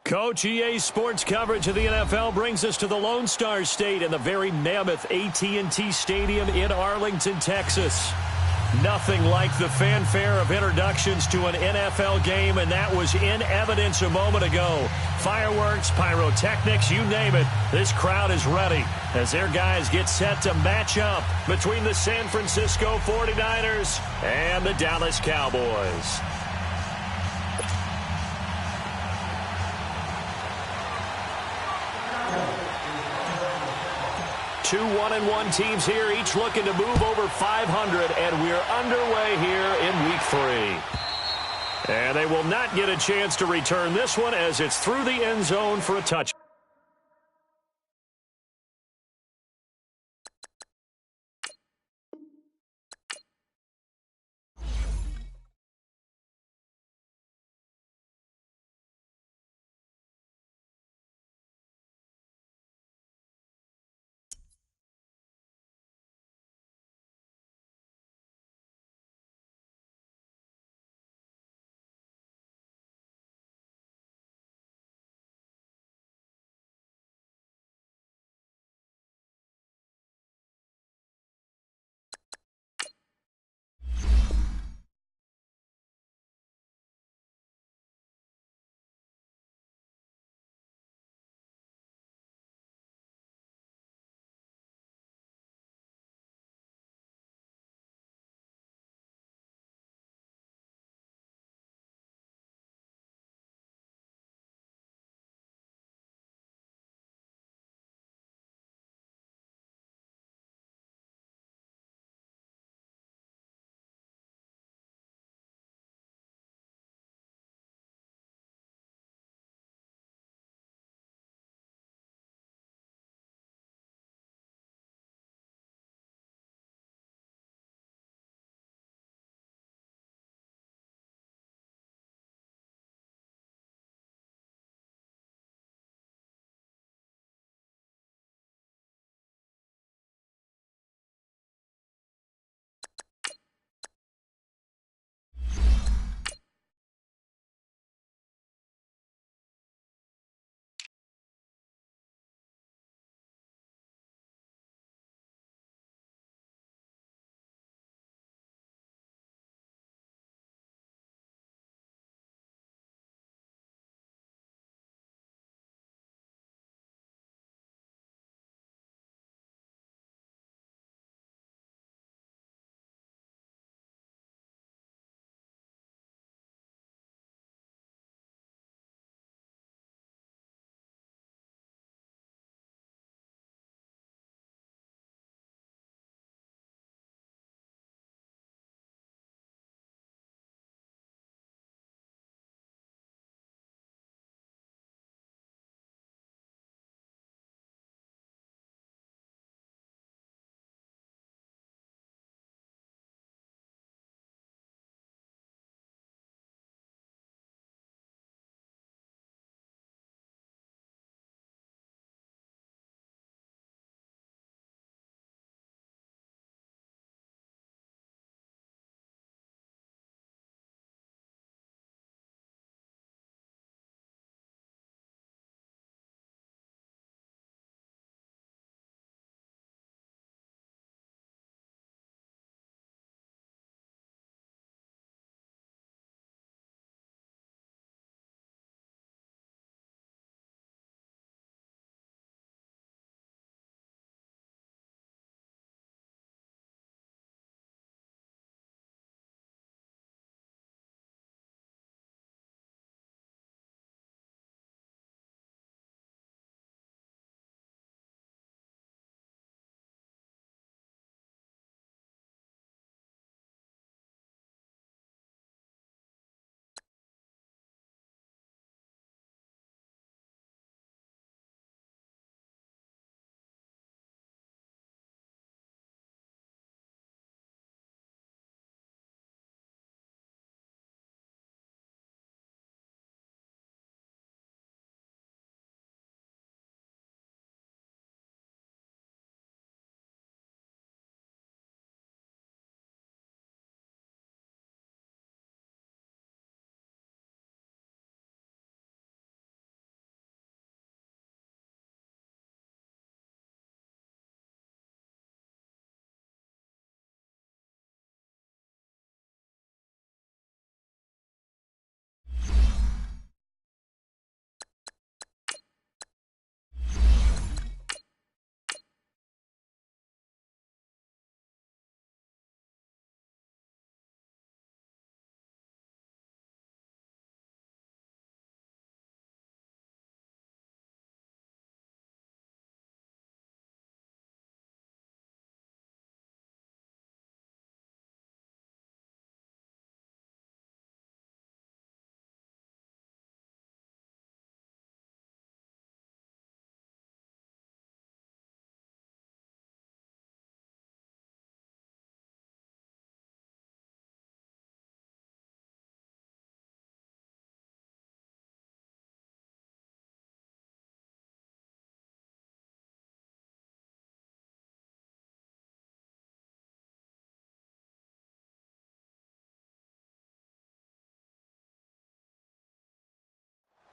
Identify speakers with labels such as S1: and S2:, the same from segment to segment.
S1: Coach, EA Sports coverage of the NFL brings us to the Lone Star State in the very mammoth AT&T Stadium in Arlington, Texas. Nothing like the fanfare of introductions to an NFL game, and that was in evidence a moment ago. Fireworks, pyrotechnics, you name it. This crowd is ready as their guys get set to match up between the San Francisco 49ers and the Dallas Cowboys. Two 1-1 teams here, each looking to move over 500, and we're underway here in Week 3. And they will not get a chance to return this one as it's through the end zone for a touchdown.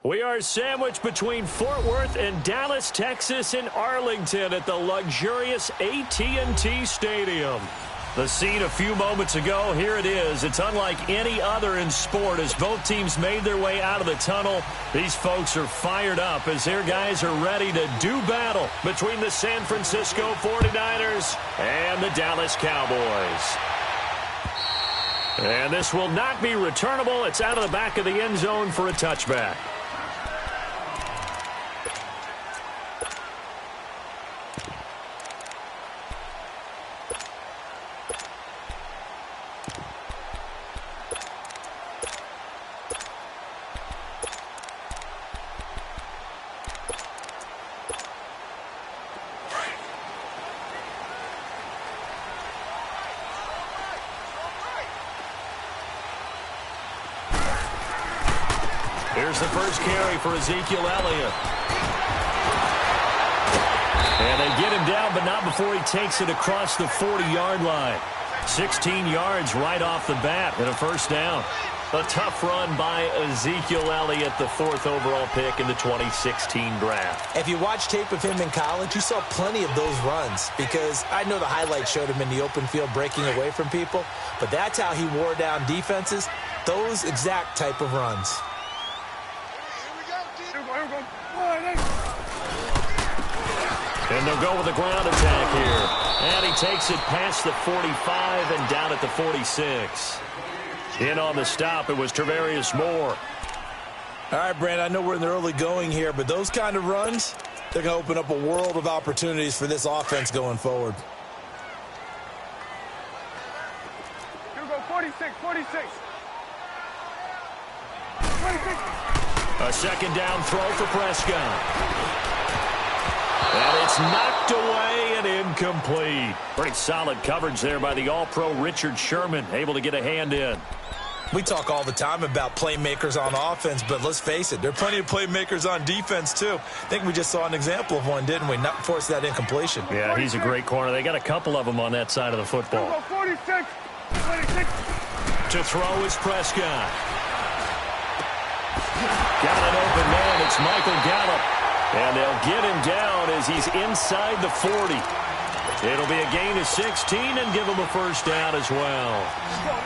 S1: We are sandwiched between Fort Worth and Dallas, Texas, in Arlington at the luxurious AT&T Stadium. The scene a few moments ago, here it is. It's unlike any other in sport as both teams made their way out of the tunnel. These folks are fired up as their guys are ready to do battle between the San Francisco 49ers and the Dallas Cowboys. And this will not be returnable. It's out of the back of the end zone for a touchback. Here's the first carry for Ezekiel Elliott. And they get him down, but not before he takes it across the 40-yard line. 16 yards right off the bat and a first down. A tough run by Ezekiel Elliott, the 4th overall pick in the 2016 draft.
S2: If you watch tape of him in college, you saw plenty of those runs because I know the highlights showed him in the open field breaking away from people, but that's how he wore down defenses, those exact type of runs.
S1: And they'll go with the ground attack here. And he takes it past the 45 and down at the 46. In on the stop, it was Travarius Moore.
S2: All right, Brand, I know we're in the early going here, but those kind of runs, they're going to open up a world of opportunities for this offense going forward.
S3: Here we go, 46.
S1: A second down throw for Prescott. And it's knocked away and incomplete. Pretty solid coverage there by the All-Pro Richard Sherman, able to get a hand in.
S2: We talk all the time about playmakers on offense, but let's face it, there are plenty of playmakers on defense, too. I think we just saw an example of one, didn't we? Not force that incompletion.
S1: Yeah, he's a great corner. They got a couple of them on that side of the football.
S3: 46.
S1: To throw is Prescott. Got an open man. It's Michael Gallup. And they'll get him down as he's inside the 40. It'll be a gain of 16 and give him a first down as well.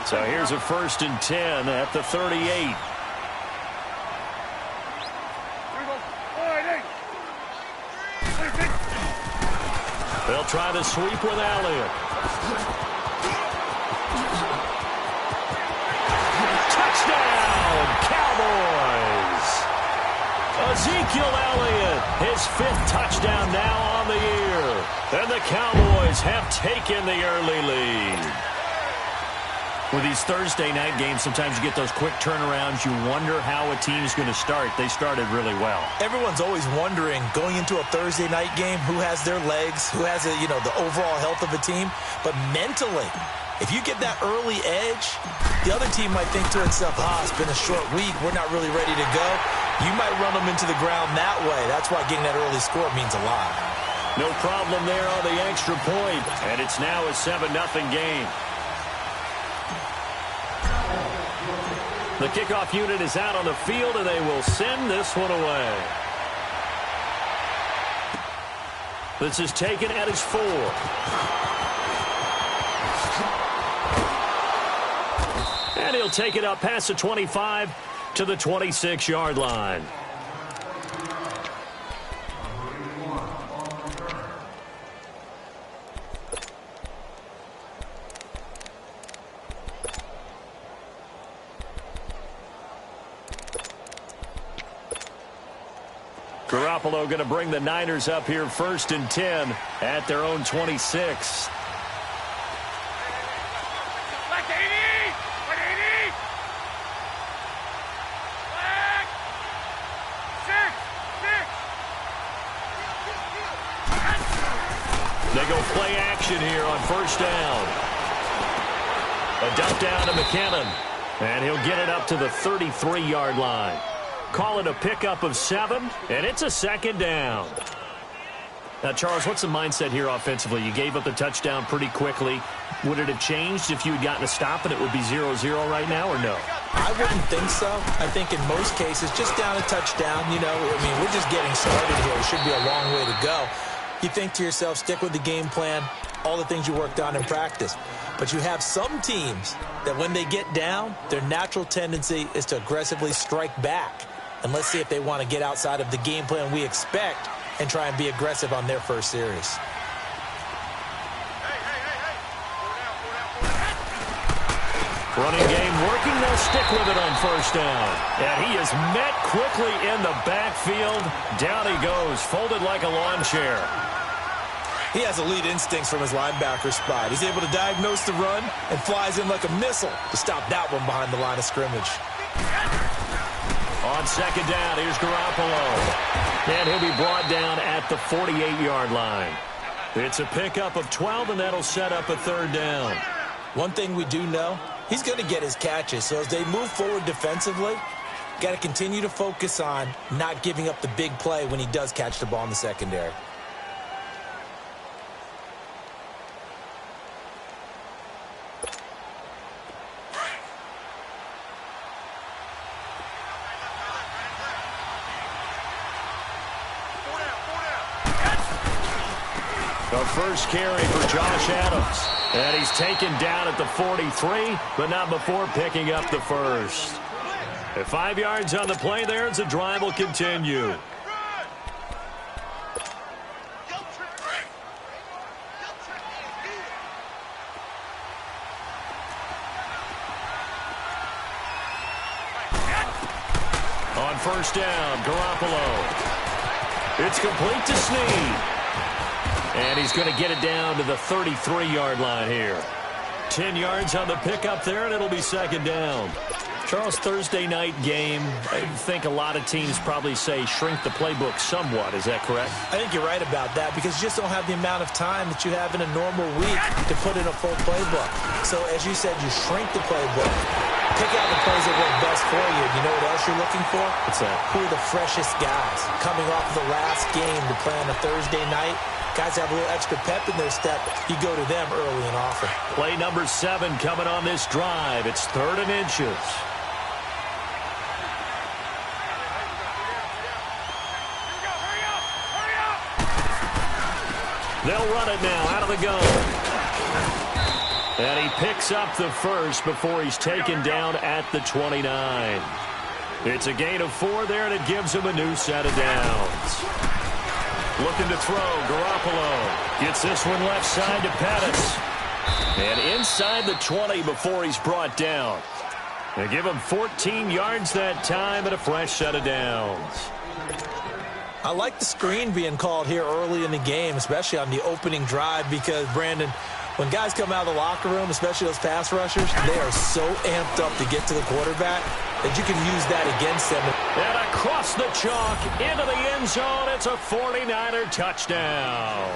S1: So here's a 1st and 10 at the 38. They'll try to sweep with Elliott. Touchdown, Cowboys! Ezekiel Elliott, his 5th touchdown now on the year. And the Cowboys have taken the early lead. With these Thursday night games, sometimes you get those quick turnarounds. You wonder how a team's going to start. They started really well.
S2: Everyone's always wondering, going into a Thursday night game, who has their legs, who has, the overall health of a team. But mentally, if you get that early edge, the other team might think to itself, it's been a short week. We're not really ready to go. You might run them into the ground that way. That's why getting that early score means a lot.
S1: No problem there on the extra point. And it's now a 7-0 game. The kickoff unit is out on the field, and they will send this one away. This is taken at his 4. And he'll take it up past the 25 to the 26-yard line. Garoppolo going to bring the Niners up here 1st and 10 at their own 26. They go play action here on 1st down. A dump down to McKinnon. And he'll get it up to the 33-yard line. Call it a pickup of 7, and it's a 2nd down. Now, Charles, what's the mindset here offensively? You gave up the touchdown pretty quickly. Would it have changed if you had gotten a stop and it would be 0-0 right now, or no?
S2: I wouldn't think so. I think in most cases, just down a touchdown, you know, I mean, we're just getting started here. It should be a long way to go. You think to yourself, stick with the game plan, all the things you worked on in practice. But you have some teams that when they get down, their natural tendency is to aggressively strike back. And let's see if they want to get outside of the game plan we expect and try and be aggressive on their first series.
S1: Running game working. They'll stick with it on first down. And he is met quickly in the backfield. Down he goes, folded like a lawn chair.
S2: He has elite instincts from his linebacker spot. He's able to diagnose the run and flies in like a missile to stop that one behind the line of scrimmage.
S1: On second down, here's Garoppolo. And he'll be brought down at the 48-yard line. It's a pickup of 12, and that'll set up a third down.
S2: One thing we do know, he's going to get his catches. So as they move forward defensively, got to continue to focus on not giving up the big play when he does catch the ball in the secondary.
S1: The first carry for Josh Adams. And he's taken down at the 43, but not before picking up the first. At 5 yards on the play there, as the drive will continue. On first down, Garoppolo. It's complete to Snead. And he's going to get it down to the 33-yard line here. 10 yards on the pickup there, and it'll be second down. Charles, Thursday night game, I think a lot of teams probably say shrink the playbook somewhat. Is that correct?
S2: I think you're right about that because you just don't have the amount of time that you have in a normal week to put in a full playbook. So, as you said, you shrink the playbook. Pick out the plays that work best for you. You know what else you're looking for?
S1: What's that?
S2: Who are the freshest guys coming off the last game to play on a Thursday night? Guys have a little extra pep in their step. You go to them early and often.
S1: Play number 7 coming on this drive. It's 3rd and inches. They'll run it now out of the gun. And he picks up the first before he's taken down at the 29. It's a gain of 4 there, and it gives him a new set of downs. Looking to throw, Garoppolo gets this one left side to Pettis. And inside the 20 before he's brought down. They give him 14 yards that time and a fresh set of downs.
S2: I like the screen being called here early in the game, especially on the opening drive, because, Brandon, when guys come out of the locker room, especially those pass rushers, they are so amped up to get to the quarterback that you can use that against them.
S1: And across the chalk, into the end zone, it's a 49er touchdown.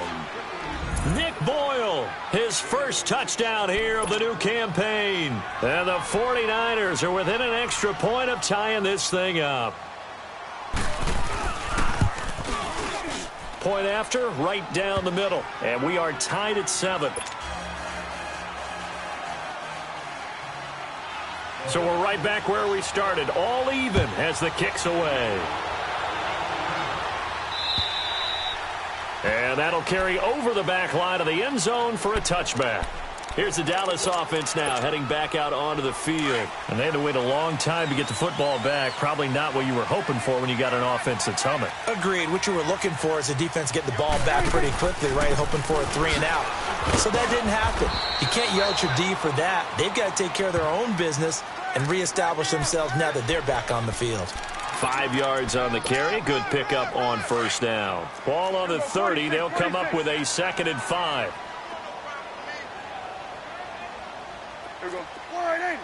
S1: Nick Boyle, his first touchdown here of the new campaign. And the 49ers are within an extra point of tying this thing up. Point after, right down the middle. And we are tied at 7. So we're right back where we started, all even as the kick's away. And that'll carry over the back line of the end zone for a touchback. Here's the Dallas offense now heading back out onto the field. And they had to wait a long time to get the football back. Probably not what you were hoping for when you got an offense that's humming.
S2: Agreed. What you were looking for is the defense get the ball back pretty quickly, right? Hoping for a 3 and out. So that didn't happen. You can't yell at your D for that. They've got to take care of their own business and reestablish themselves now that they're back on the field.
S1: 5 yards on the carry. Good pickup on first down. Ball on the 30. They'll come up with a 2nd and 5.
S3: Here we go. 480.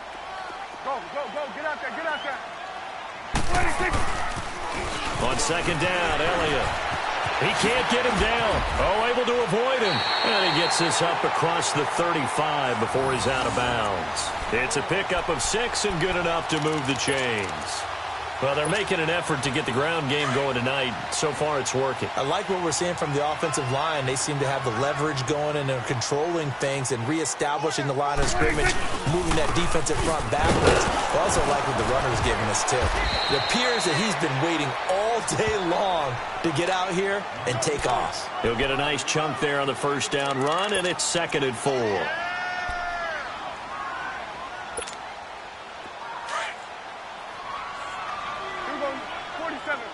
S3: Go, go, go. Get out there, get out there. 26.
S1: On second down, Elliott. He can't get him down. Oh, able to avoid him. And he gets this up across the 35 before he's out of bounds. It's a pickup of 6 and good enough to move the chains. Well, they're making an effort to get the ground game going tonight. So far, it's working.
S2: I like what we're seeing from the offensive line. They seem to have the leverage going, and they're controlling things and reestablishing the line of scrimmage, moving that defensive front backwards. I also like what the runner's giving us, too. It appears that he's been waiting all day long to get out here and take off.
S1: He'll get a nice chunk there on the first down run, and it's 2nd and 4.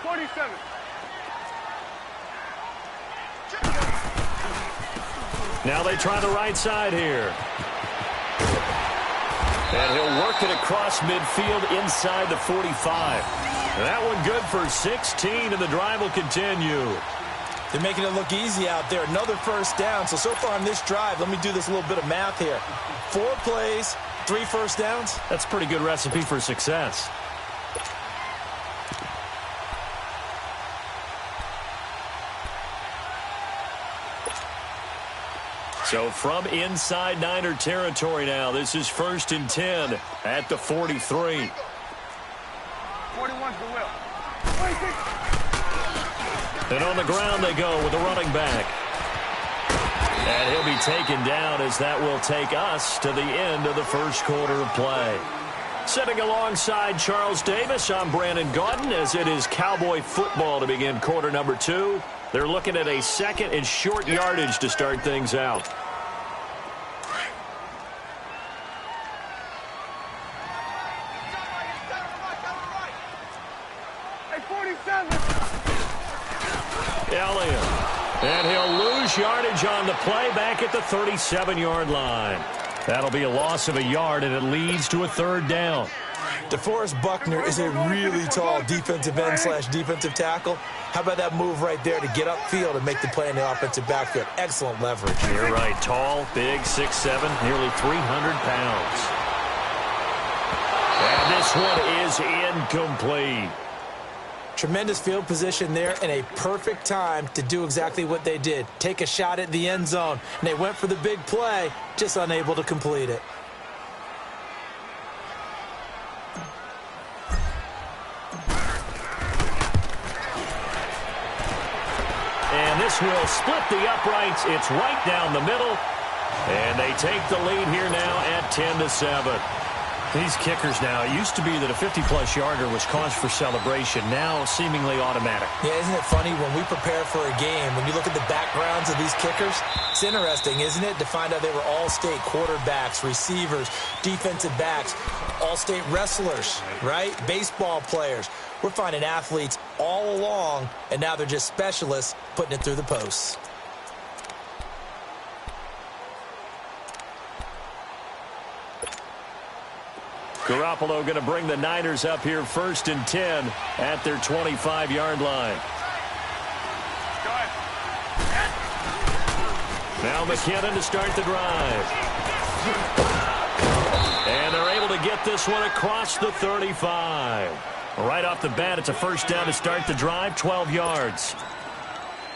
S3: 47.
S1: Now they try the right side here. And he'll work it across midfield inside the 45. That one good for 16, and the drive will continue.
S2: They're making it look easy out there. Another first down. So far on this drive, let me do this little bit of math here. 4 plays, 3 first downs.
S1: That's a pretty good recipe for success. So from inside Niner territory now, this is 1st and 10 at the 43.
S3: 41's the will. 26.
S1: And on the ground they go with the running back. And he'll be taken down as that will take us to the end of the first quarter of play. Sitting alongside Charles Davis, I'm Brandon Gaudin as it is Cowboy football to begin quarter number 2. They're looking at a 2nd and short yardage to start things out.
S3: Hey, 47.
S1: Elliott. And he'll lose yardage on the play back at the 37-yard line. That'll be a loss of a yard, and it leads to a 3rd down.
S2: DeForest Buckner is a really tall defensive end / defensive tackle. How about that move right there to get upfield and make the play in the offensive backfield? Excellent leverage.
S1: You're right. Tall, big, 6'7", nearly 300 pounds. And this one is incomplete.
S2: Tremendous field position there and a perfect time to do exactly what they did. Take a shot at the end zone. And they went for the big play, just unable to complete it.
S1: And this will split the uprights. It's right down the middle. And they take the lead here now at 10-7. These kickers now, it used to be that a 50-plus yarder was cause for celebration. Now seemingly automatic.
S2: Yeah, isn't it funny when we prepare for a game, when you look at the backgrounds of these kickers, it's interesting, isn't it, to find out they were all-state quarterbacks, receivers, defensive backs, all-state wrestlers, right? Baseball players. We're finding athletes all along, and now they're just specialists putting it through the posts.
S1: Garoppolo going to bring the Niners up here 1st and 10 at their 25-yard line. Now McKinnon to start the drive. And they're able to get this one across the 35. Right off the bat, it's a first down to start the drive, 12 yards.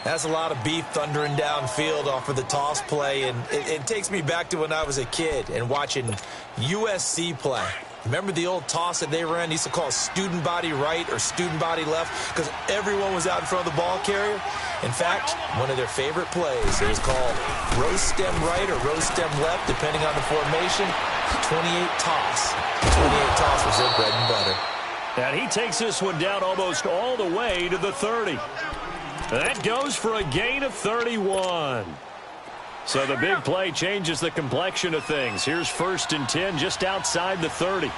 S2: That's a lot of beef thundering downfield off of the toss play, and it takes me back to when I was a kid and watching USC play. Remember the old toss that they ran? They used to call student body right or student body left because everyone was out in front of the ball carrier. In fact, one of their favorite plays, it was called rose stem right or rose stem left, depending on the formation, 28 toss. 28 toss was their bread and butter.
S1: And he takes this one down almost all the way to the 30. That goes for a gain of 31. So the big play changes the complexion of things. Here's 1st and 10 just outside the 30.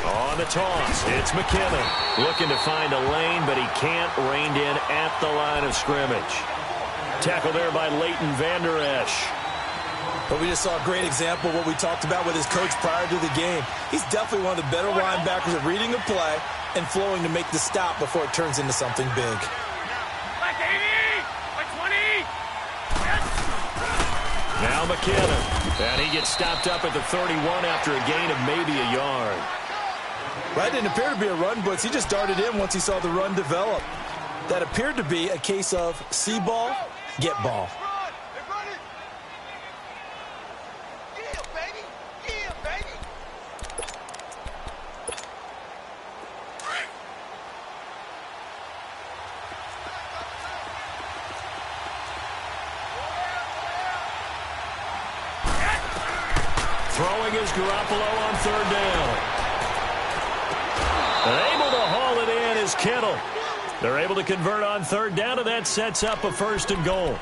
S1: On the toss, it's McKinnon. Looking to find a lane, but he can't. Reined in at the line of scrimmage. Tackle there by Leighton Vander Esch.
S2: But we just saw a great example of what we talked about with his coach prior to the game. He's definitely one of the better linebackers at reading a play and flowing to make the stop before it turns into something big.
S3: Like 80, like 20.
S1: Now McKinnon. And he gets stopped up at the 31 after a gain of maybe a yard.
S2: That didn't appear to be a run blitz. He just darted in once he saw the run develop. That appeared to be a case of see ball, get ball.
S1: Throwing is Garoppolo on third down. And able to haul it in is Kittle. They're able to convert on third down, and that sets up a 1st and goal.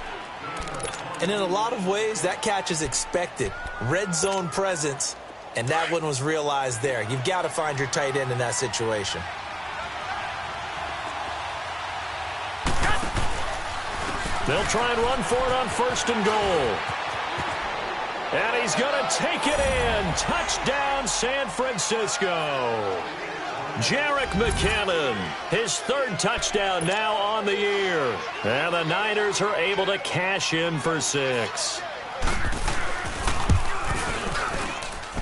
S2: And in a lot of ways, that catch is expected. Red zone presence, and that one was realized there. You've got to find your tight end in that situation.
S1: They'll try and run for it on 1st and goal. And he's going to take it in. Touchdown, San Francisco. Jerick McKinnon, his 3rd touchdown now on the year. And the Niners are able to cash in for 6.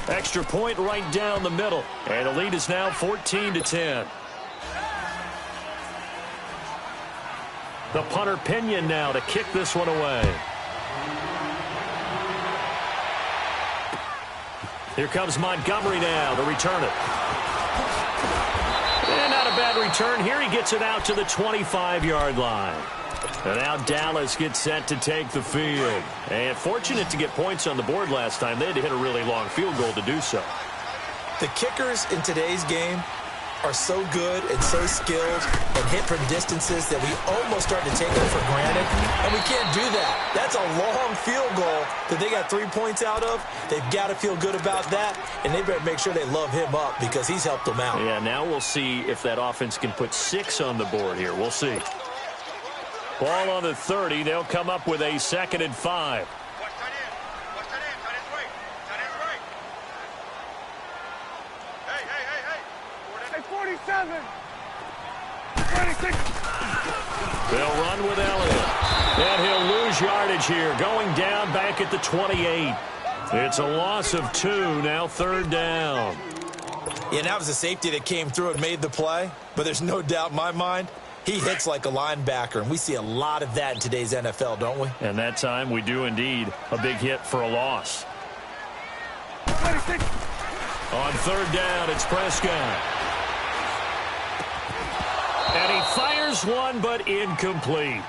S1: Extra point right down the middle. And the lead is now 14-10. The punter Pinion now to kick this one away. Here comes Montgomery now to return it. And not a bad return here. He gets it out to the 25-yard line. And now Dallas gets set to take the field. And fortunate to get points on the board last time. They had to hit a really long field goal to do so.
S2: The kickers in today's game are so good and so skilled and hit from distances that we almost start to take them for granted, and we can't do that. That's a long field goal that they got 3 points out of. They've got to feel good about that, and they better make sure they love him up because he's helped them out.
S1: Yeah, now we'll see if that offense can put 6 on the board here. We'll see. Ball on the 30. They'll come up with a 2nd and 5. They'll run with Elliott. And he'll lose yardage here. Going down back at the 28. It's a loss of 2. Now 3rd down.
S2: Yeah, that was a safety that came through and made the play. But there's no doubt in my mind, he hits like a linebacker. And we see a lot of that in today's NFL, don't we?
S1: And that time we do indeed. A big hit for a loss.
S3: 26.
S1: On 3rd down, it's Prescott. And he fires one, but incomplete.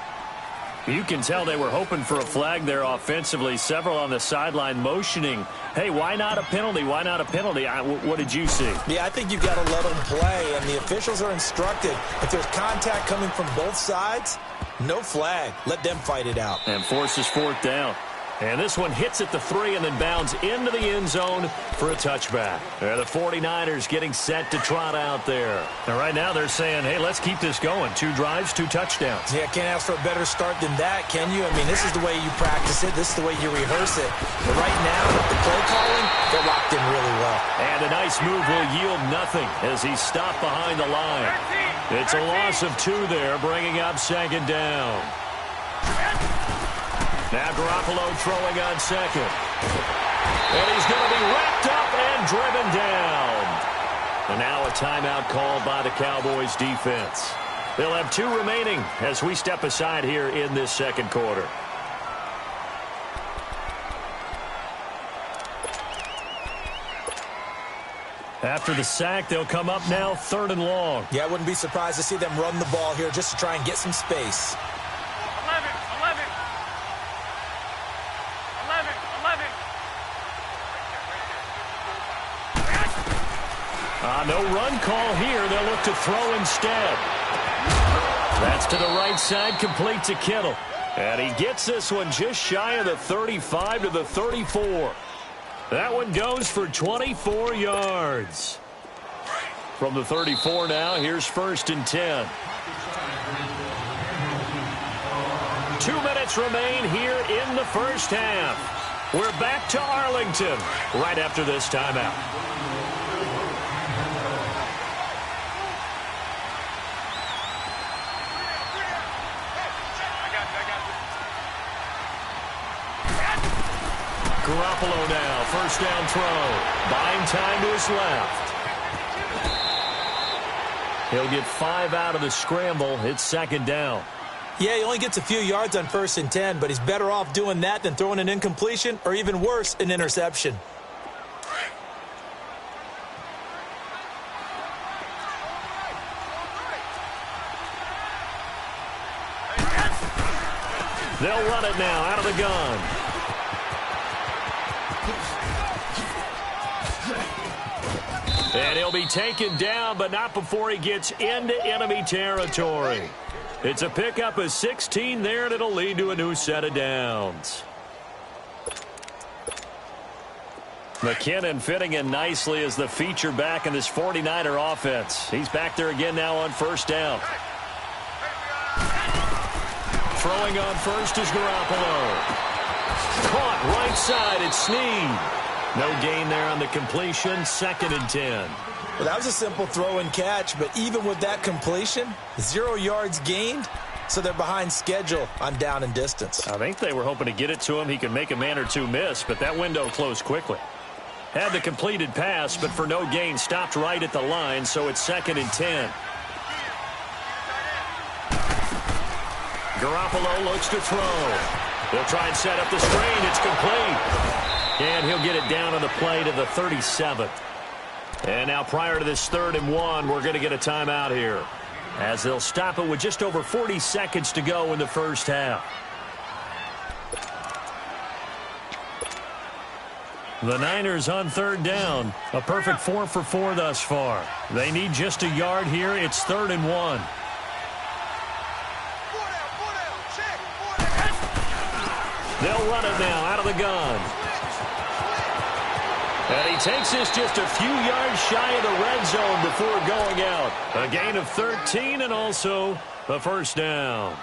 S1: You can tell they were hoping for a flag there offensively. Several on the sideline motioning. Hey, why not a penalty? Why not a penalty? What did you see?
S2: Yeah, I think you've got to let them play, and the officials are instructed. If there's contact coming from both sides, no flag. Let them fight it out.
S1: And forces 4th down. And this one hits at the 3 and then bounds into the end zone for a touchback. The 49ers getting set to trot out there. And right now they're saying, hey, let's keep this going. 2 drives, 2 touchdowns.
S2: Yeah, can't ask for a better start than that, can you? I mean, this is the way you practice it. This is the way you rehearse it. But right now, the play calling, they're locked in really well.
S1: And a nice move will yield nothing as he's stopped behind the line. It's a loss of 2 there, bringing up 2nd down. Now Garoppolo throwing on 2nd. And he's going to be wrapped up and driven down. And now a timeout called by the Cowboys defense. They'll have 2 remaining as we step aside here in this 2nd quarter. After the sack, they'll come up now 3rd and long.
S2: Yeah, I wouldn't be surprised to see them run the ball here just to try and get some space.
S3: 11.
S1: No run call here. They'll look to throw instead. That's to the right side, complete to Kittle. And he gets this one just shy of the 35 to the 34. That one goes for 24 yards. From the 34 now, here's 1st and 10. 2 minutes remain here in the first half. We're back to Arlington right after this timeout. Garoppolo now, 1st down throw. Buying time to his left. He'll get 5 out of the scramble. It's 2nd down.
S2: Yeah, he only gets a few yards on 1st and 10, but he's better off doing that than throwing an incompletion or even worse, an interception.
S1: They'll run it now out of the gun. And he'll be taken down, but not before he gets into enemy territory. It's a pickup of 16 there, and it'll lead to a new set of downs. McKinnon fitting in nicely as the feature back in this 49er offense. He's back there again now on first down. Throwing on first is Garoppolo. Caught right side, it's Snead. No gain there on the completion, 2nd and 10.
S2: Well, that was a simple throw and catch, but even with that completion, 0 yards gained, so they're behind schedule on down and distance.
S1: I think they were hoping to get it to him. He could make a man or two miss, but that window closed quickly. Had the completed pass, but for no gain, stopped right at the line, so it's 2nd and 10. Garoppolo looks to throw. He'll try and set up the screen. It's complete. And he'll get it down on the play to the 37th. And now prior to this 3rd and 1, we're going to get a timeout here, as they'll stop it with just over 40 seconds to go in the first half. The Niners on 3rd down. A perfect 4 for 4 thus far. They need just a yard here. It's 3rd and 1. They'll run it now out of the gun. And he takes this just a few yards shy of the red zone before going out. A gain of 13 and also a first down.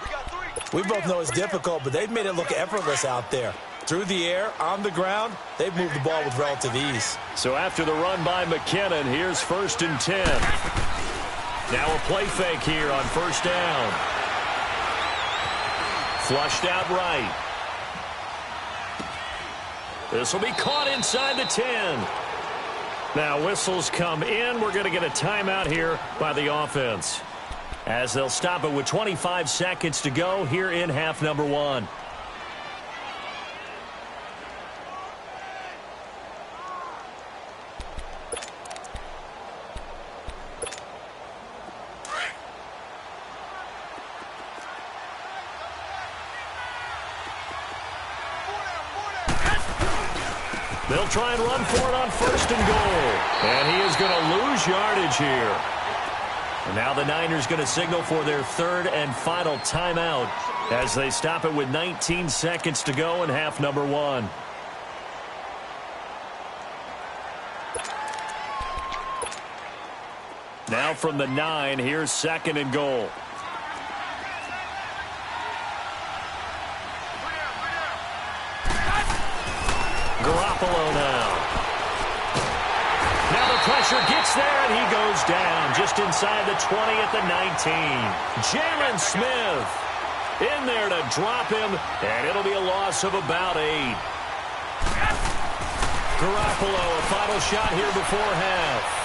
S2: We both know it's difficult, but they've made it look effortless out there. Through the air, on the ground, they've moved the ball with relative ease.
S1: So after the run by McKinnon, here's 1st and 10. Now a play fake here on first down. Flushed out right. This will be caught inside the 10. Now whistles come in. We're going to get a timeout here by the offense, as they'll stop it with 25 seconds to go here in half number 1. They'll try and run for it on 1st and goal. And he is going to lose yardage here. And now the Niners going to signal for their 3rd and final timeout, as they stop it with 19 seconds to go in half number 1. Now from the 9, here's 2nd and goal. Garoppolo now. Now the pressure gets there, and he goes down just inside the 20 at the 19. Jalen Smith in there to drop him, and it'll be a loss of about 8. Garoppolo, a final shot here before half.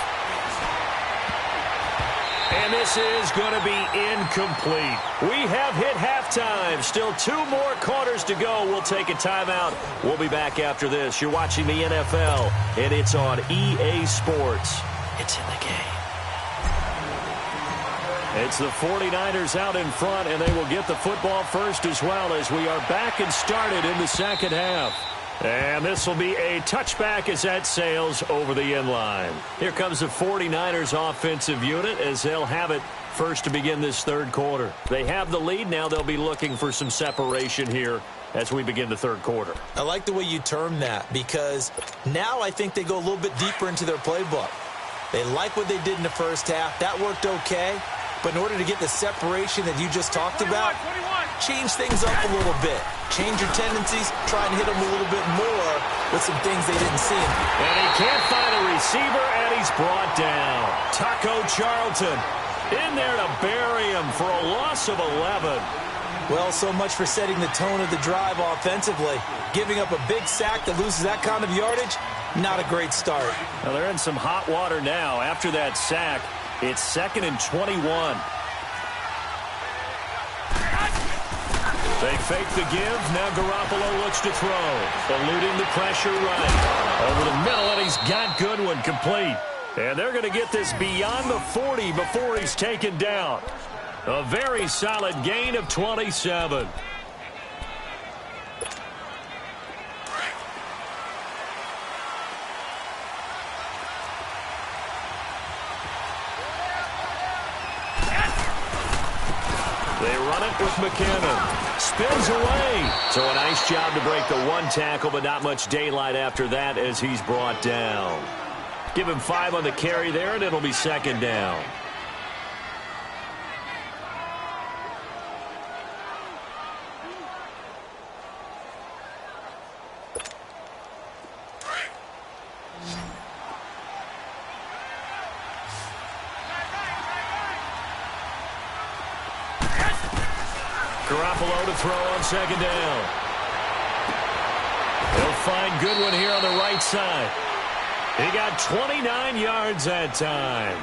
S1: And this is going to be incomplete. We have hit halftime. Still 2 more quarters to go. We'll take a timeout. We'll be back after this. You're watching the NFL, and it's on EA Sports. It's in the game. It's the 49ers out in front, and they will get the football first as well, as we are back and started in the second half. And this will be a touchback as that sails over the end line. Here comes the 49ers offensive unit, as they'll have it first to begin this 3rd quarter. They have the lead. Now they'll be looking for some separation here as we begin the 3rd quarter.
S2: I like the way you term that, because now I think they go a little bit deeper into their playbook. They like what they did in the first half. That worked okay. But in order to get the separation that you just talked about, change things up a little bit. Change your tendencies. Try and hit them a little bit more with some things they didn't see.
S1: And he can't find a receiver, and he's brought down. Taco Charlton in there to bury him for a loss of 11.
S2: Well, so much for setting the tone of the drive offensively. Giving up a big sack that loses that kind of yardage, not a great start.
S1: Well, they're in some hot water now after that sack. It's 2nd and 21. They fake the give. Now Garoppolo looks to throw. Eluding the pressure right. Over the middle, and he's got Goodwin complete. And they're going to get this beyond the 40 before he's taken down. A very solid gain of 27. They run it with McKinnon. Spins away. So a nice job to break the one tackle, but not much daylight after that as he's brought down. Give him 5 on the carry there, and it'll be second down. Garoppolo to throw on second down. He'll find Goodwin here on the right side. He got 29 yards that time.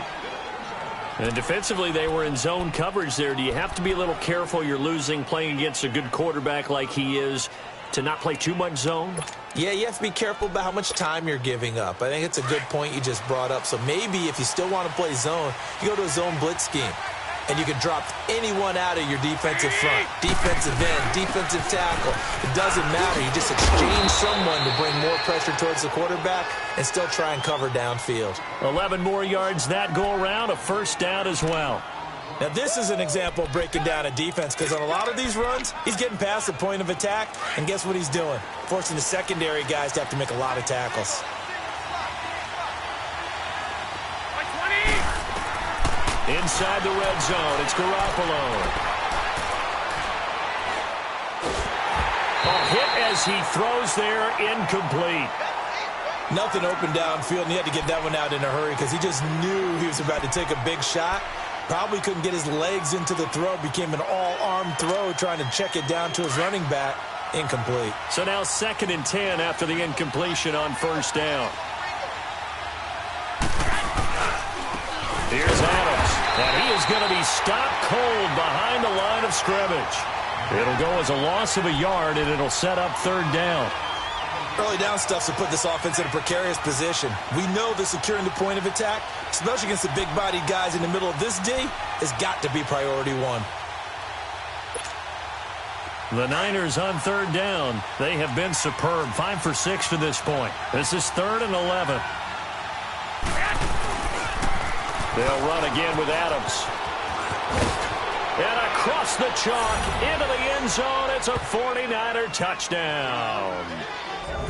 S1: And defensively, they were in zone coverage there. Do you have to be a little careful? You're losing playing against a good quarterback like he is to not play too much zone?
S2: Yeah, you have to be careful about how much time you're giving up. I think it's a good point you just brought up. So maybe if you still want to play zone, you go to a zone blitz scheme. And you can drop anyone out of your defensive front, defensive end, defensive tackle. It doesn't matter. You just exchange someone to bring more pressure towards the quarterback and still try and cover downfield.
S1: 11 more yards that go around, a first down as well.
S2: Now, this is an example of breaking down a defense because on a lot of these runs, he's getting past the point of attack, and guess what he's doing? Forcing the secondary guys to have to make a lot of tackles.
S1: Inside the red zone, it's Garoppolo. A hit as he throws there, incomplete.
S2: Nothing open downfield, and he had to get that one out in a hurry because he just knew he was about to take a big shot. Probably couldn't get his legs into the throw. Became an all-arm throw trying to check it down to his running back. Incomplete.
S1: So now 2nd and 10 after the incompletion on first down. Here's Adams, and he is going to be stopped cold behind the line of scrimmage. It'll go as a loss of a yard, and it'll set up 3rd down.
S2: Early down stuff to put this offense in a precarious position. We know the securing the point of attack, especially against the big-bodied guys in the middle of this D, has got to be priority 1.
S1: The Niners on 3rd down. They have been superb, 5 for 6 to this point. This is 3rd and 11. They'll run again with Adams. And across the chalk, into the end zone, it's a 49er touchdown.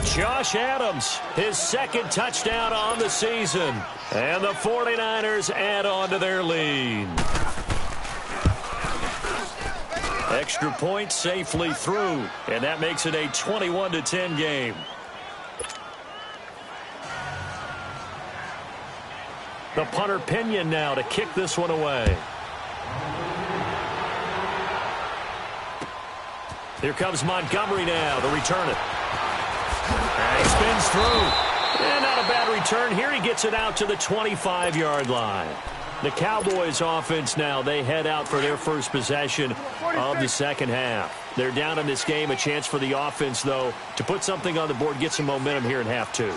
S1: Josh Adams, his 2nd touchdown on the season. And the 49ers add on to their lead. Extra point safely through, and that makes it a 21-10 game. The punter Pinion now to kick this one away. Here comes Montgomery now to return it. And he spins through. And not a bad return. Here he gets it out to the 25-yard line. The Cowboys offense now, they head out for their first possession of the second half. They're down in this game. A chance for the offense, though, to put something on the board, get some momentum here in half 2.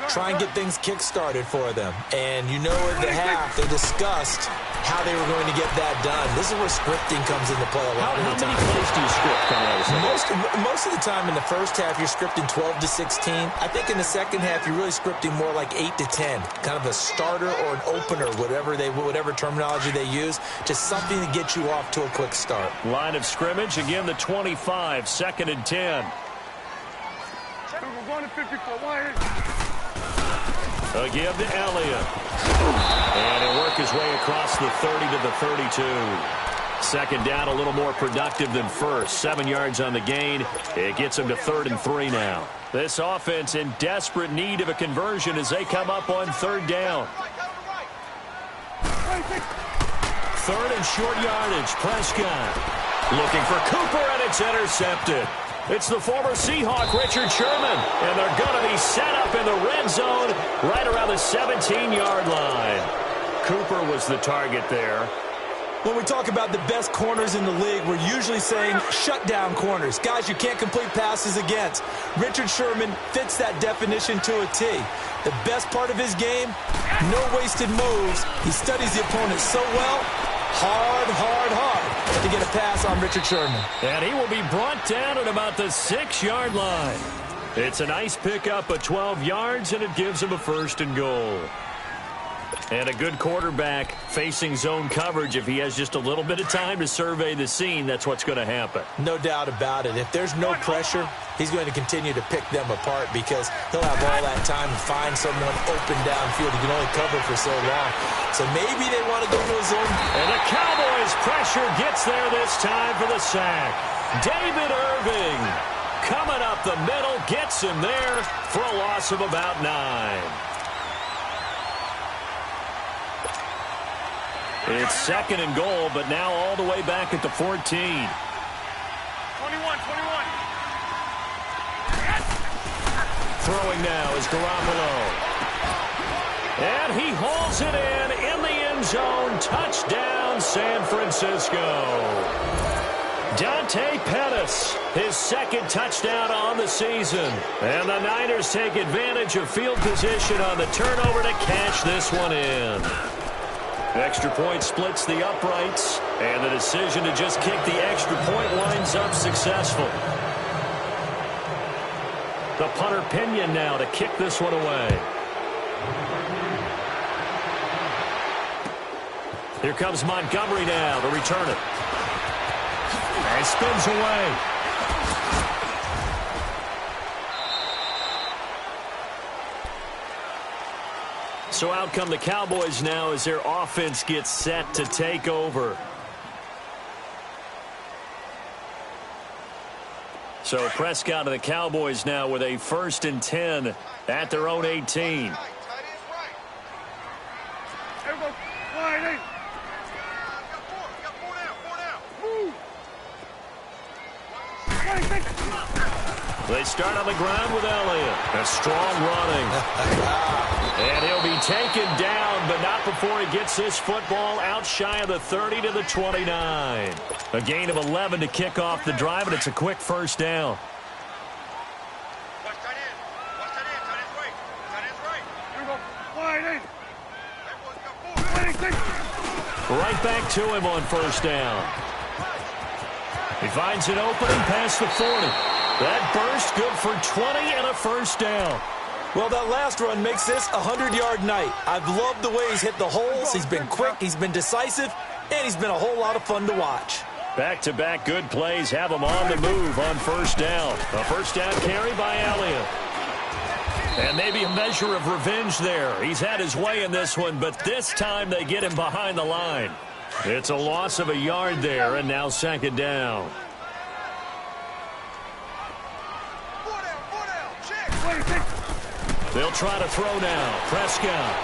S2: Try and get things kick-started for them. And you know at the half, they discussed how they were going to get that done. This is where scripting comes into play a lot of the time.
S1: How many plays do you script coming out of the
S2: Most of the time in the first half, you're scripting 12 to 16. I think in the second half, you're really scripting more like 8 to 10. Kind of a starter or an opener, whatever terminology they use. Just something to get you off to a quick start.
S1: Line of scrimmage, again the 25, 2nd and 10.
S3: We're going to 54.
S1: A give to Elliott. And he'll work his way across the 30 to the 32. 2nd down, a little more productive than first. 7 yards on the gain. It gets him to 3rd and 3 now. This offense in desperate need of a conversion as they come up on 3rd down. 3rd and short yardage. Prescott looking for Cooper, and it's intercepted. It's the former Seahawk, Richard Sherman, and they're going to be set up in the red zone right around the 17-yard line. Cooper was the target there.
S2: When we talk about the best corners in the league, we're usually saying shutdown corners, guys you can't complete passes against. Richard Sherman fits that definition to a T. The best part of his game, no wasted moves. He studies the opponent so well, hard to get a pass on Richard Sherman.
S1: And he will be brought down at about the 6-yard line. It's a nice pickup of 12 yards, and it gives him a 1st and goal. And a good quarterback facing zone coverage, if he has just a little bit of time to survey the scene, that's what's going to happen.
S2: No doubt about it. If there's no pressure, he's going to continue to pick them apart because he'll have all that time to find someone open downfield. He can only cover for so long. So maybe they want to go to a zone.
S1: And the Cowboys pressure gets there this time for the sack. David Irving coming up the middle, gets him there for a loss of about 9. It's 2nd and goal, but now all the way back at the 14.
S3: 21.
S1: Throwing now is Garoppolo. And he hauls it in the end zone. Touchdown, San Francisco. Dante Pettis, his 2nd touchdown on the season. And the Niners take advantage of field position on the turnover to cash this one in. Extra point splits the uprights, and the decision to just kick the extra point winds up successful. The punter Pinion now to kick this one away. Here comes Montgomery now to return it. And spins away. So out come the Cowboys now as their offense gets set to take over. So Prescott and the Cowboys now with a 1st and 10 at their own 18.
S3: There we go. Wide eight. Got four down. Move. 26.
S1: They start on the ground with Elliott. A strong running. And he'll be taken down, but not before he gets this football out shy of the 30 to the 29. A gain of 11 to kick off the drive, and it's a quick 1st down.
S3: Watch tight end. Watch tight end. Tight end's right. Tight end's right. Here we go. Wide eight. Everyone's got 4. 26.
S1: Right back to him on 1st down. He finds an opening past the 40. That burst good for 20 and a 1st down.
S2: Well, that last run makes this a 100-yard night. I've loved the way he's hit the holes. He's been quick, he's been decisive, and he's been a whole lot of fun to watch.
S1: Back-to-back good plays have him on the move on 1st down. A 1st down carry by Elliott. And maybe a measure of revenge there. He's had his way in this one, but this time they get him behind the line. It's a loss of a yard there, and now 2nd down. They'll try to throw now. Prescott.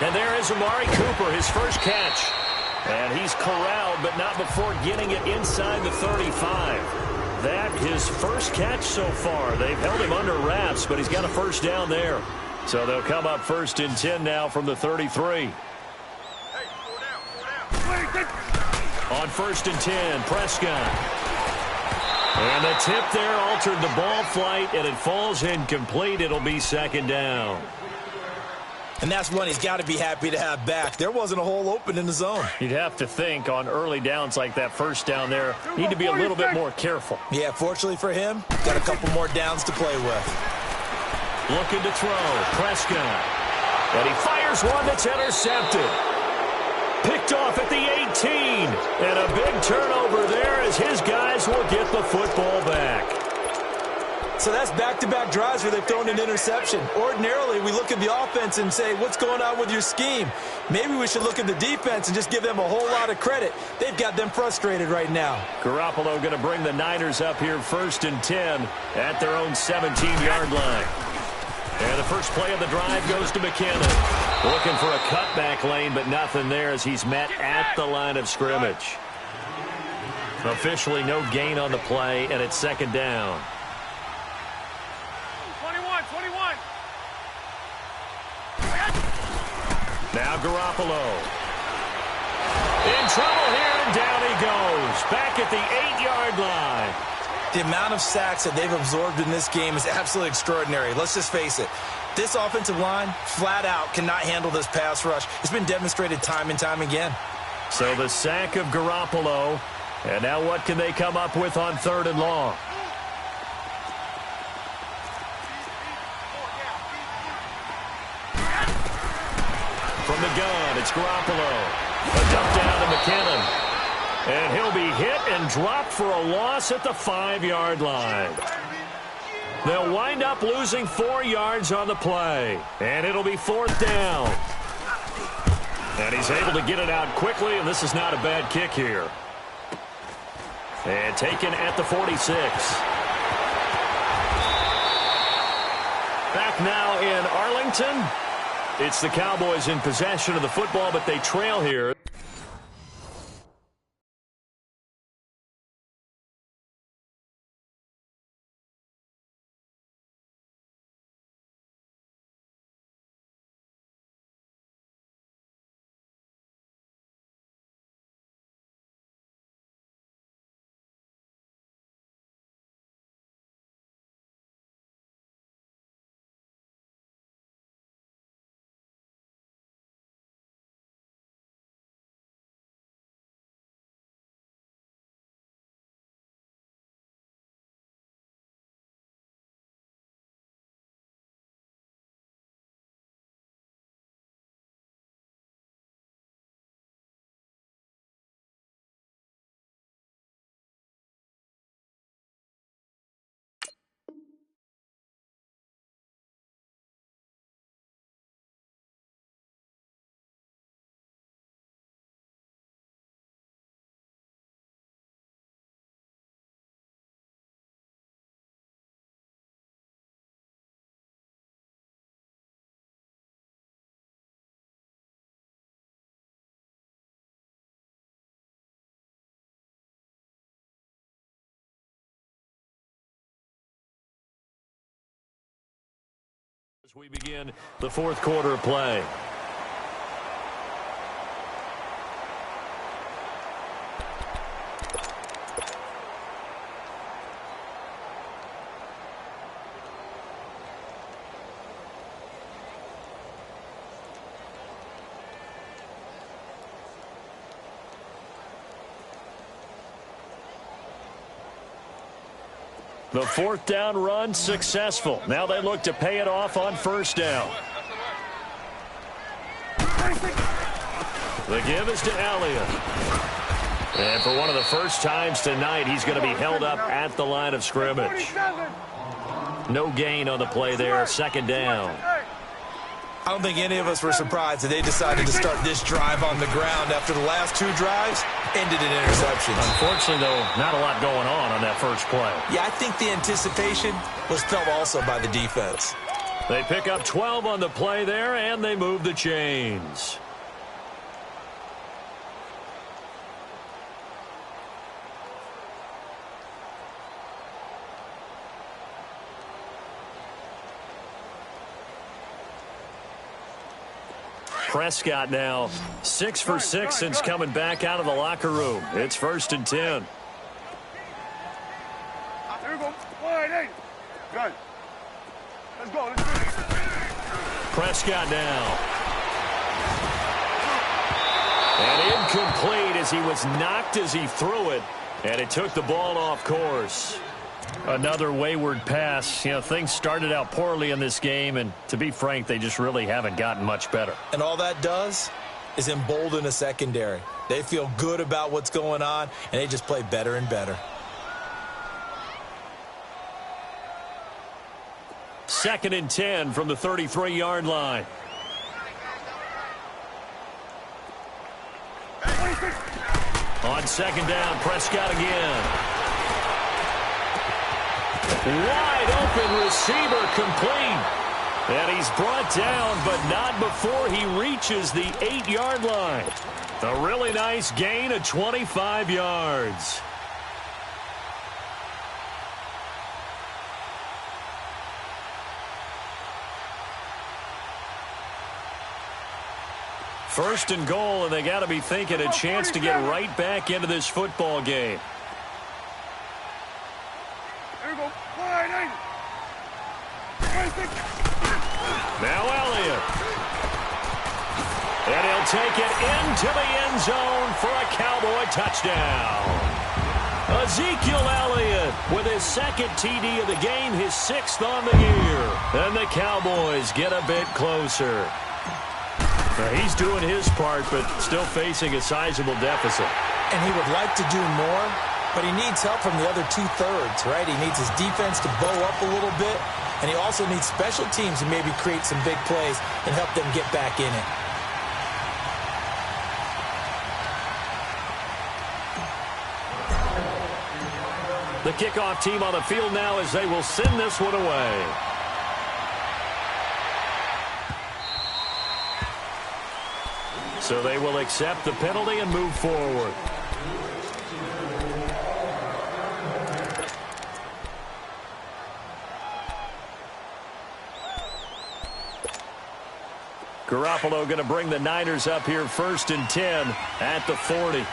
S1: And there is Amari Cooper, his 1st catch. And he's corralled, but not before getting it inside the 35. That his 1st catch so far. They've held him under wraps, but he's got a 1st down there. So they'll come up 1st and 10 now from the 33.
S3: Hey, 4 down.
S1: On 1st and 10, Prescott. And the tip there altered the ball flight, and it falls incomplete. It'll be 2nd down.
S2: And that's one he's got to be happy to have back. There wasn't a hole open in the zone.
S1: You'd have to think on early downs like that 1st down there, need to be a little bit more careful.
S2: Yeah, fortunately for him, got a couple more downs to play with.
S1: Looking to throw, Prescott. And he fires one that's intercepted. Picked off at the 18. And a big turnover there as his guys will get the football back.
S2: So that's back-to-back drives where they've thrown an interception. Ordinarily, we look at the offense and say, what's going on with your scheme? Maybe we should look at the defense and just give them a whole lot of credit. They've got them frustrated right now.
S1: Garoppolo going to bring the Niners up here 1st and 10 at their own 17-yard line. And the first play of the drive goes to McKinnon. Looking for a cutback lane, but nothing there as he's met at the line of scrimmage. Officially no gain on the play, and it's 2nd down.
S3: 21.
S1: Now Garoppolo. In trouble here, and down he goes. Back at the 8-yard line.
S2: The amount of sacks that they've absorbed in this game is absolutely extraordinary. Let's just face it. This offensive line, flat out, cannot handle this pass rush. It's been demonstrated time and time again.
S1: So the sack of Garoppolo. And now what can they come up with on 3rd and long? from the gun, it's Garoppolo. A dump down to McKinnon. And he'll be hit and dropped for a loss at the 5-yard line. They'll wind up losing 4 yards on the play. And it'll be 4th down. And he's able to get it out quickly, and this is not a bad kick here. And taken at the 46. Back now in Arlington. It's the Cowboys in possession of the football, but they trail here. As we begin the 4th quarter of play. The 4th down run successful. Now they look to pay it off on 1st down. The give is to Elliott. And for one of the first times tonight, he's going to be held up at the line of scrimmage. No gain on the play there. 2nd down.
S2: I don't think any of us were surprised that they decided to start this drive on the ground after the last 2 drives ended in interceptions.
S1: Unfortunately, though, not a lot going on that first play.
S2: Yeah, I think the anticipation was felt also by the defense.
S1: They pick up 12 on the play there, and they move the chains. Prescott now 6 for 6 since coming back out of the locker room. It's 1st and 10.
S3: Here we go. Wide eight. Good. Let's go. Let's go.
S1: Prescott now. And incomplete as he was knocked as he threw it. And it took the ball off course. Another wayward pass. You know, things started out poorly in this game, and to be frank, they just really haven't gotten much better.
S2: And all that does is embolden a secondary. They feel good about what's going on, and they just play better and better.
S1: 2nd and 10 from the 33-yard line. On 2nd down, Prescott again. Wide open receiver complete. And he's brought down, but not before he reaches the 8-yard line. A really nice gain of 25 yards. First and goal, and they got to be thinking a chance to get right back into this football game.
S3: Here we go. Wide eight.
S1: Now Elliott. And he'll take it into the end zone for a Cowboy touchdown. Ezekiel Elliott with his 2nd TD of the game, his 6th on the year. And the Cowboys get a bit closer. He's doing his part, but still facing a sizable deficit.
S2: And he would like to do more, but he needs help from the other two-thirds, right? He needs his defense to bow up a little bit, and he also needs special teams to maybe create some big plays and help them get back in it.
S1: The kickoff team on the field now as they will send this one away. So they will accept the penalty and move forward. Garoppolo going to bring the Niners up here 1st and 10 at the 40.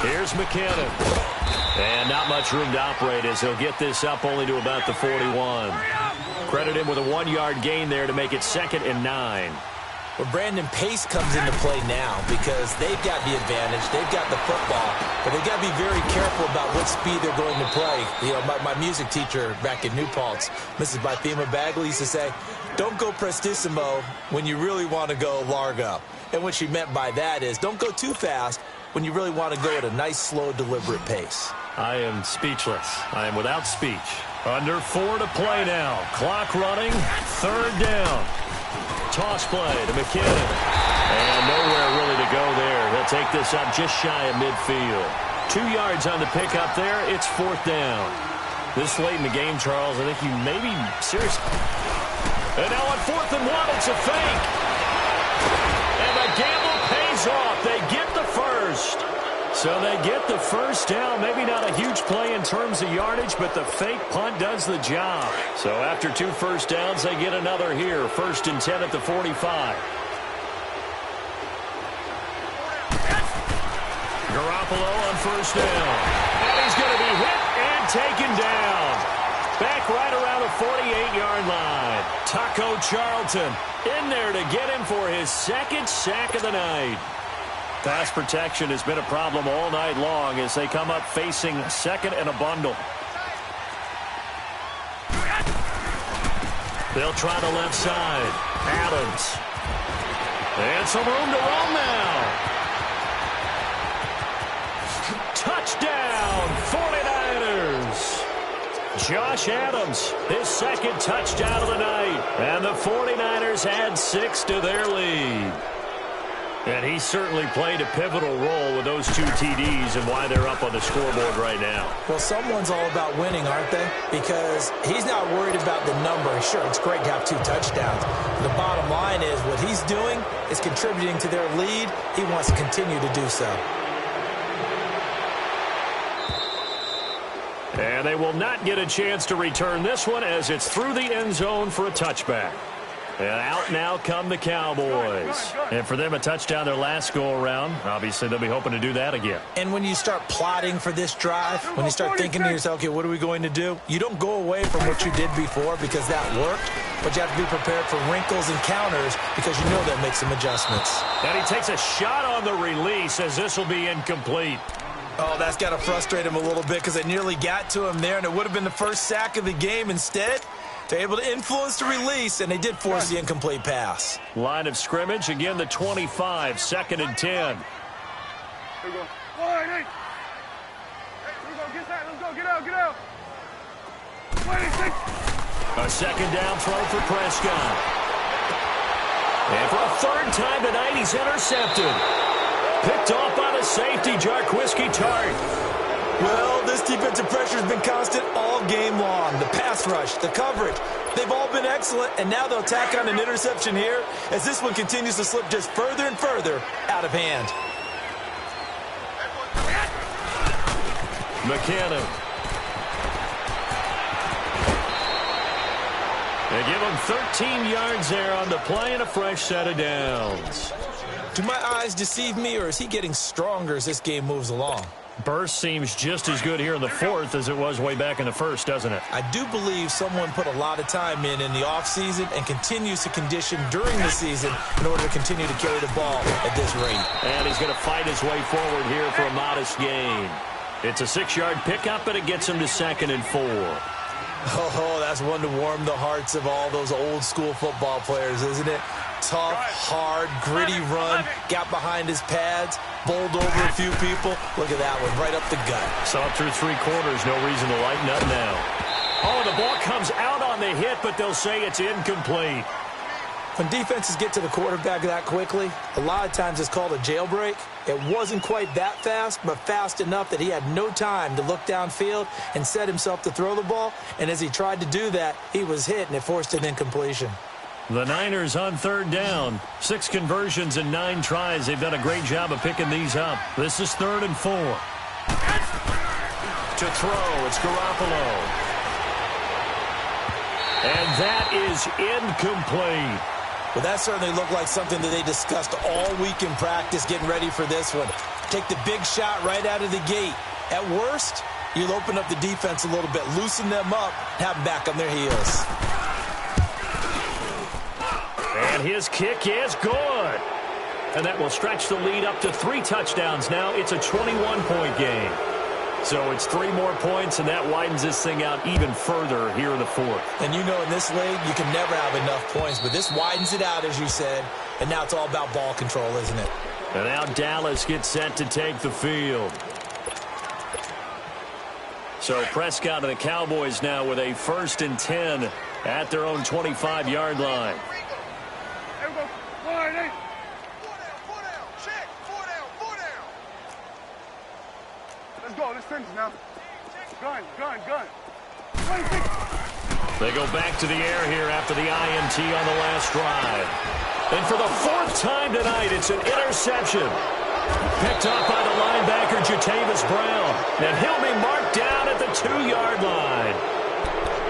S1: Here's McKinnon. And not much room to operate as he'll get this up only to about the 41. Credit him with a 1-yard gain there to make it 2nd and 9.
S2: Well, Brandon, pace comes into play now because they've got the advantage. They've got the football, but they've got to be very careful about what speed they're going to play. You know, my music teacher back in New Paltz, Mrs. Bythema Bagley, used to say, don't go prestissimo when you really want to go largo. And what she meant by that is don't go too fast when you really want to go at a nice, slow, deliberate pace.
S1: I am speechless. I am without speech. Under 4 to play now. Clock running. 3rd down. Toss play to McKinnon. And nowhere really to go there. He'll take this up just shy of midfield. 2 yards on the pickup there. It's 4th down. This late in the game, Charles, I think you maybe seriously. And now on 4th and 1, it's a fake. And the gamble pays off. They get the first. So they get the first down. Maybe not a huge play in terms of yardage, but the fake punt does the job. So after 2 first downs, they get another here. 1st and 10 at the 45. Garoppolo on 1st down. And he's going to be hit and taken down. Back right around the 48-yard line. Taco Charlton in there to get him for his 2nd sack of the night. Pass protection has been a problem all night long as they come up facing 2nd and a bundle. They'll try the left side. Adams. And some room to roam now. Touchdown, 49ers. Josh Adams, his 2nd touchdown of the night. And the 49ers add 6 to their lead. And he certainly played a pivotal role with those 2 TDs and why they're up on the scoreboard right now.
S2: Well, someone's all about winning, aren't they? Because he's not worried about the number. Sure, it's great to have 2 touchdowns. The bottom line is what he's doing is contributing to their lead. He wants to continue to do so.
S1: And they will not get a chance to return this one as it's through the end zone for a touchback. And out now come the Cowboys. And for them, a touchdown their last go-around. Obviously, they'll be hoping to do that again.
S2: And when you start plotting for this drive, when you start thinking to yourself, okay, what are we going to do? You don't go away from what you did before because that worked, but you have to be prepared for wrinkles and counters because you know they'll make some adjustments.
S1: And he takes a shot on the release as this will be incomplete.
S2: Oh, that's got to frustrate him a little bit because it nearly got to him there, and it would have been the first sack of the game. Instead, they're able to influence the release, and they did force the incomplete pass.
S1: Line of scrimmage, again the 25, 2nd and 10.
S3: Here we go. Wide eight. Hey, here we go. Get that. Let's go. Get out. Get out. 26.
S1: A 2nd down throw for Prescott. And for a 3rd time tonight, he's intercepted. Picked off by the safety, Jarquiski Tart.
S2: Well, this defensive pressure has been constant all game long. The pass rush, the coverage, they've all been excellent, and now they'll tack on an interception here as this one continues to slip just further and further out of hand.
S1: McKinnon. They give him 13 yards there on the play and a fresh set of downs.
S2: Do my eyes deceive me, or is he getting stronger as this game moves along?
S1: Burst seems just as good here in the 4th as it was way back in the 1st, doesn't it?
S2: I do believe someone put a lot of time in the offseason and continues to condition during the season in order to continue to carry the ball at this rate.
S1: And he's going to fight his way forward here for a modest gain. It's a 6-yard pickup, but it gets him to 2nd and 4.
S2: Oh, that's one to warm the hearts of all those old school football players, isn't it? Tough, hard, gritty run, got behind his pads, bowled over a few people. Look at that one, right up the gut.
S1: Saw through 3 quarters, no reason to lighten up now. Oh, the ball comes out on the hit, but they'll say it's incomplete.
S2: When defenses get to the quarterback that quickly, a lot of times it's called a jailbreak. It wasn't quite that fast, but fast enough that he had no time to look downfield and set himself to throw the ball. And as he tried to do that, he was hit, and it forced an incompletion.
S1: The Niners on 3rd down. 6 conversions and 9 tries. They've done a great job of picking these up. This is 3rd and 4. To throw, it's Garoppolo. And that is incomplete.
S2: Well, that certainly looked like something that they discussed all week in practice getting ready for this one. Take the big shot right out of the gate. At worst, you'll open up the defense a little bit, loosen them up, have them back on their heels.
S1: And his kick is good. And that will stretch the lead up to 3 touchdowns now. It's a 21-point game. So it's 3 more points, and that widens this thing out even further here in the 4th.
S2: And you know in this league, you can never have enough points, but this widens it out, as you said, and now it's all about ball control, isn't it?
S1: And now Dallas gets set to take the field. So Prescott and the Cowboys now with a 1st and 10 at their own 25-yard line.
S3: There we go. Wide eight. 4 down. Check. 4 down. Let's go. Let's finish now. Gun. 26.
S1: They go back to the air here after the INT on the last drive. And for the 4th time tonight, it's an interception. Picked up by the linebacker, Jatavis Brown. And he'll be marked down at the 2-yard line.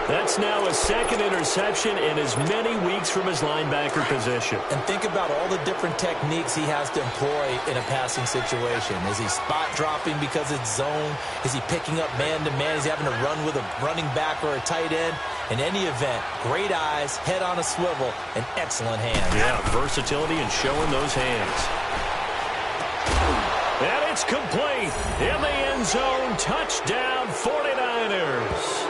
S1: That's now a 2nd interception in as many weeks from his linebacker position.
S2: And think about all the different techniques he has to employ in a passing situation. Is he spot dropping because it's zone? Is he picking up man-to-man? Is he having to run with a running back or a tight end? In any event, great eyes, head on a swivel, and excellent hands.
S1: Yeah, versatility and showing those hands. And it's complete. In the end zone, touchdown 49ers.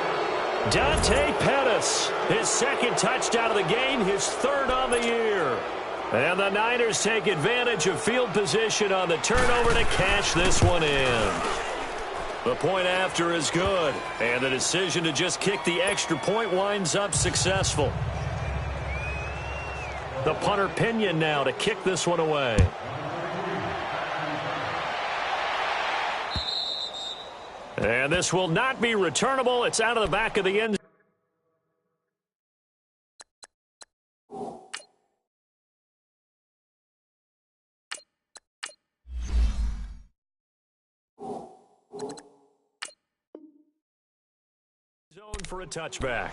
S1: Dante Pettis, his 2nd touchdown of the game, his 3rd on the year. And the Niners take advantage of field position on the turnover to cash this one in. The point after is good, and the decision to just kick the extra point winds up successful. The punter Pinion now to kick this one away. And this will not be returnable. It's out of the back of the end zone for a touchback.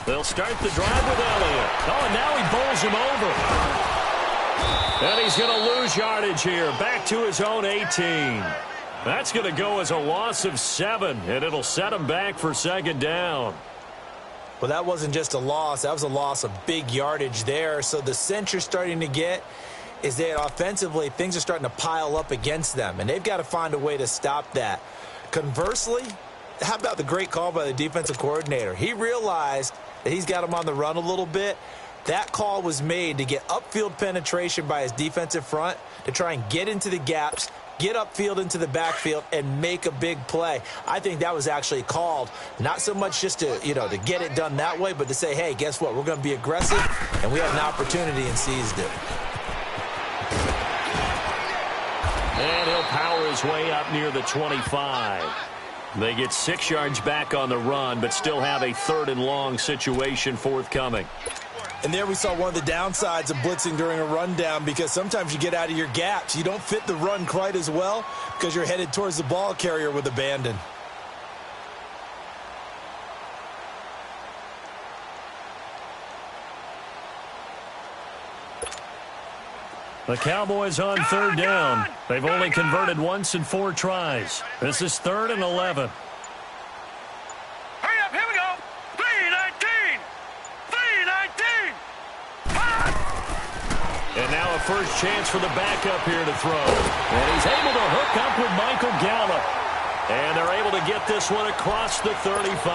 S1: They'll start the drive with Elliott. Oh, and now he bowls him over. And he's going to lose yardage here. Back to his own 18. That's going to go as a loss of 7, and it'll set him back for 2nd down.
S2: Well, that wasn't just a loss. That was a loss of big yardage there. So the sense you're starting to get is that offensively things are starting to pile up against them, and they've got to find a way to stop that. Conversely, how about the great call by the defensive coordinator? He realized that he's got him on the run a little bit. That call was made to get upfield penetration by his defensive front to try and get into the gaps, get upfield into the backfield, and make a big play. I think that was actually called not so much just to, to get it done that way, but to say, hey, guess what? We're going to be aggressive, and we had an opportunity and seized it.
S1: And he'll power his way up near the 25. They get 6 yards back on the run, but still have a 3rd and long situation forthcoming.
S2: And there we saw one of the downsides of blitzing during a rundown, because sometimes you get out of your gaps. You don't fit the run quite as well because you're headed towards the ball carrier with abandon.
S1: The Cowboys on 3rd down. They've only converted once in 4 tries. This is 3rd and 11.
S3: Hurry up, here we go. 3:19. 3:19.
S1: And now a first chance for the backup here to throw. And he's able to hook up with Michael Gallup. And they're able to get this one across the 35.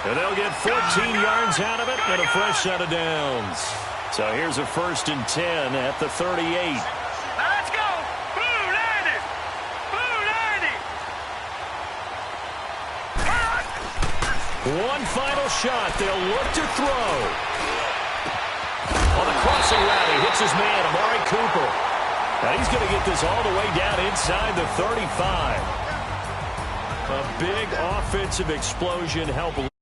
S1: And they'll get 14 yards out of it and a fresh set of downs. So here's a 1st and 10 at the 38.
S3: Now let's go. Blue 90. Blue 90.
S1: One final shot. They'll look to throw. On the crossing route, he hits his man, Amari Cooper. Now he's going to get this all the way down inside the 35. A big offensive explosion helped.